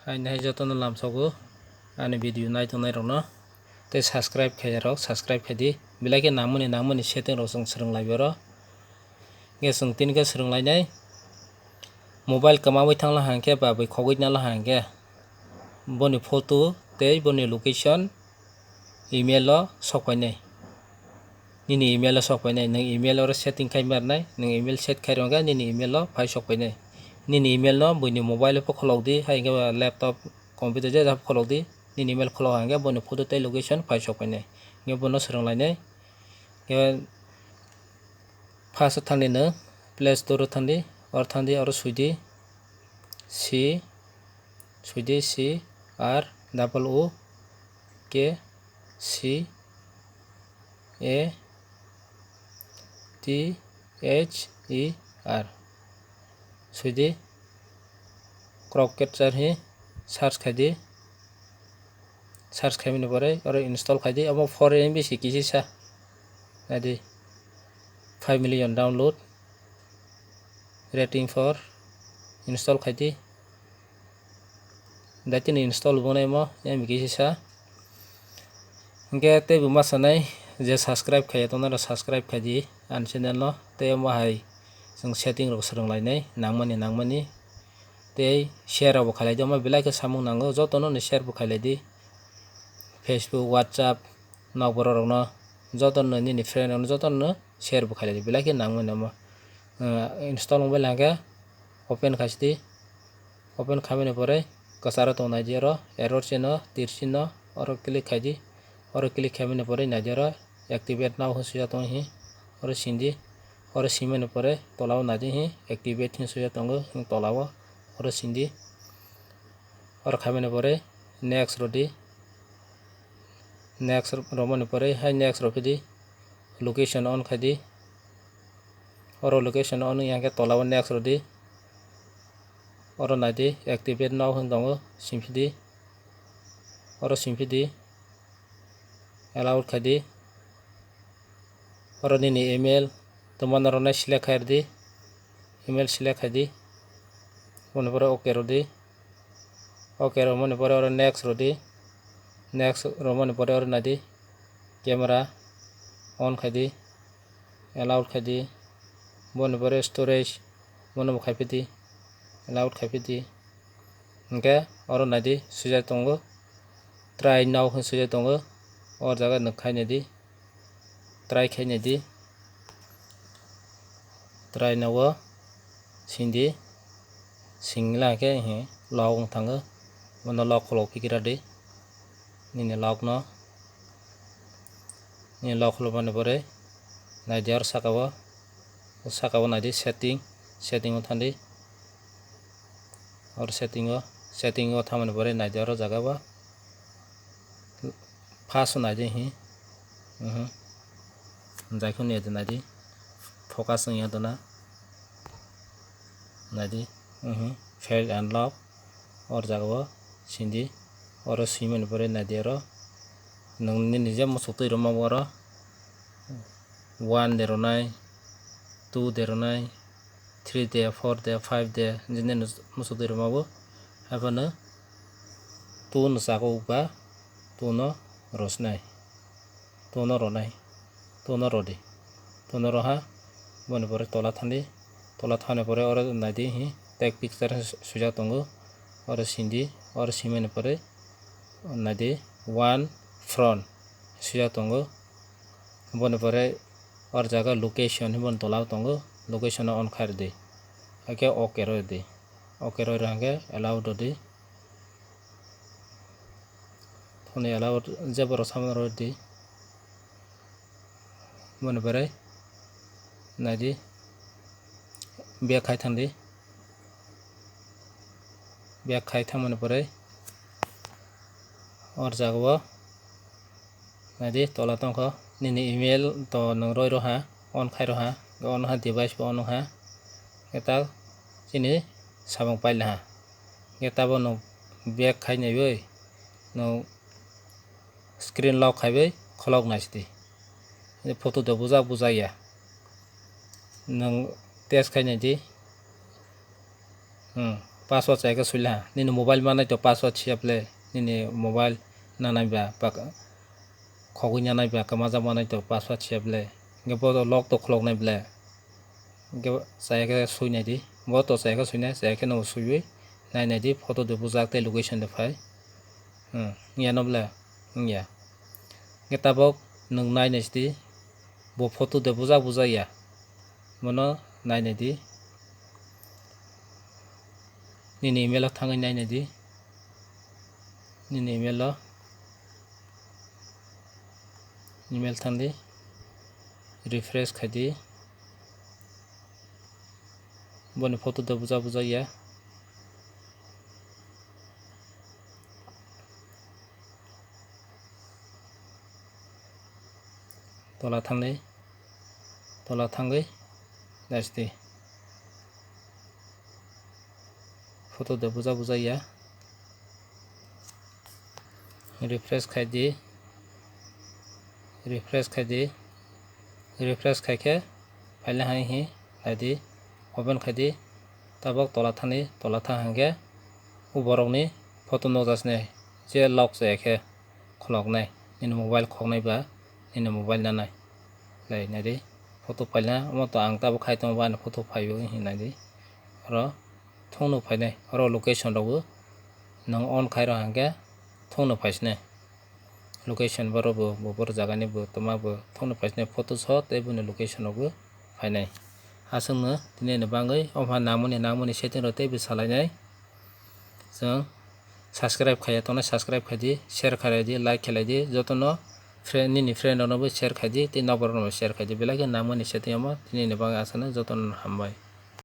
Hai jotono lamsago ani video naitongnairok no tei subscribe khairok subscribe khaidi belai ke nangmani setting rok chong swrwnglai bero nge chong tin ke swrwnglainai mobile kwmawi thangla hangkhe ba khogui nala hangkhe boni photo tei boni location email o sokpainai nini email o sokpainai nung email o setting khai marnai nung email set khai rongkha nini email o phai sokpainai nini email no buini mobile po kholokdi haike laptop computer je kholokdi nini email kholok hangkhe boni photo tei location phai sokpainai nge bono swrwnglainai nge first thangni nung play store o thangdi oro suidi c r o k c a t h e r suidi Crocketer hi search khaidi search khaimani pore oro install khaidi amo 4 MB kisi sa adi 5 million download rating for install khaidi datini install bonai mo MB kisi sa hingke tei bo masanai je subscribe khaiya tongnaro subscribe khaidi an channel no tei mo hai jong setting rok swrwnglainai nangmani tei share bo khailai di omo belai ke samung nango jotono ni share bo khailai di Facebook WhatsApp nog borok rok no jotono nini friend rok no jotono share bo khailai di belai ke nangmani omo install mobile hangkhe open kaisidi open khaimani pore kwcharo tong naidi oro error chino tirsi no oro click khaidi oro click khaimani pore naidi oro activate now swijak tongo hi oro sindi oro simani pore tola o naidi hi activate hin swijak tongo tola o oro sindi oro khaimani pore next rodi next romani pore hai next rokidi location on khaidi oro location on hingkhe tola o next rodi oro naidi activate now hin tongo simpidi oro simpidi allow khaidi oro nini email tomano rok nai select khaidi email select khaidi boni pore ok rodi ok romani pore oro next rodi next romani pore oro naidi camera on khaidi allow khaidi boni pore storage bono bo khaipidi allow khaipidi hingkhe oro naidi swijak tongo try now hin swijak tongo o jaga nog khainai di try khainai di try now o sindi singla hingkhe log ong thango bono log kholopikra di nini log no nini log kholopmani pore naidi oro saka o naidi setting o thangdi oro setting o thamani pore naidi oro jaga o first o naidi hi jaikho ni ado naidi focus ongya dona naidi fail and lock or jaga o sindi oro simani pore naidi oro nung nini je muchuk tui roma oro 1 de ronai 2 de ronai 3 de 4 de 5 de jine muchuk tui roma bo haibano 2 no chaka ukba 2 no rosnai 2 no ronai 2 no rodi 2 no roha boni pore tola thangdi tola thani pore oro naidi hi take picture swijak tongo oro sindi oro simani pore naidi 1 front swijak tongo boni pore oro jaga location boni tola o tongo location o on khai rodi haikhe ok rodi ok roi hangkhe allow rodi thoni allow jebo rok samani rodi boni pore naidi back khai thangdi back khai thangmani pore or jaga o naidi tola tongkha nini email to nung roi roha on khai roha on ha device bo on ha eta chini samung pailha eta bo no back khai naibai no screen lock khaibai kholok naisidi photo do bujak nung test khainai di password saya ke sulah nini mobile mana itu password siap le nini mobile nana ba pak khogunya nai ba kamaja mana itu password siap le ngepo to lock to clock nai ble nge saya ke suina di bo to saya ke suina saya ke no suwi nai di photo de bujak te location de phai nya no ble nya ngeta bok nung nai ne sti bo photo de bujak ya mono nai ne di nini email thangai nai ne di nini email thandi refresh khadi bone photo de buja ya tola thangai dasti photo de buja ya refresh khadi refresh khaike phaile hai hi adi open khadi tabok tola thangge uborokni photo nojasne je lock jaike kholoknai in mobile khoknai ba in mobile nanai lai nadi photo phailna mo to ang tabo khai tong ba na photo phaibo hinadi ro thongno phainai ro location rogo nang on khairo hangge thongno phaisne location borobo bobor jagani bo tomabo thongno phaisne photo so tebune location rogo phainai asungno tine ne bangai omha namoni setting ro tebi salainai jong subscribe khaya tona subscribe khadi share khaidi like kheladi jotono friend ni friend no bo share khadi tin nabor no share khadi belage namoni setting amo tine ne bangai asana jotono hambai।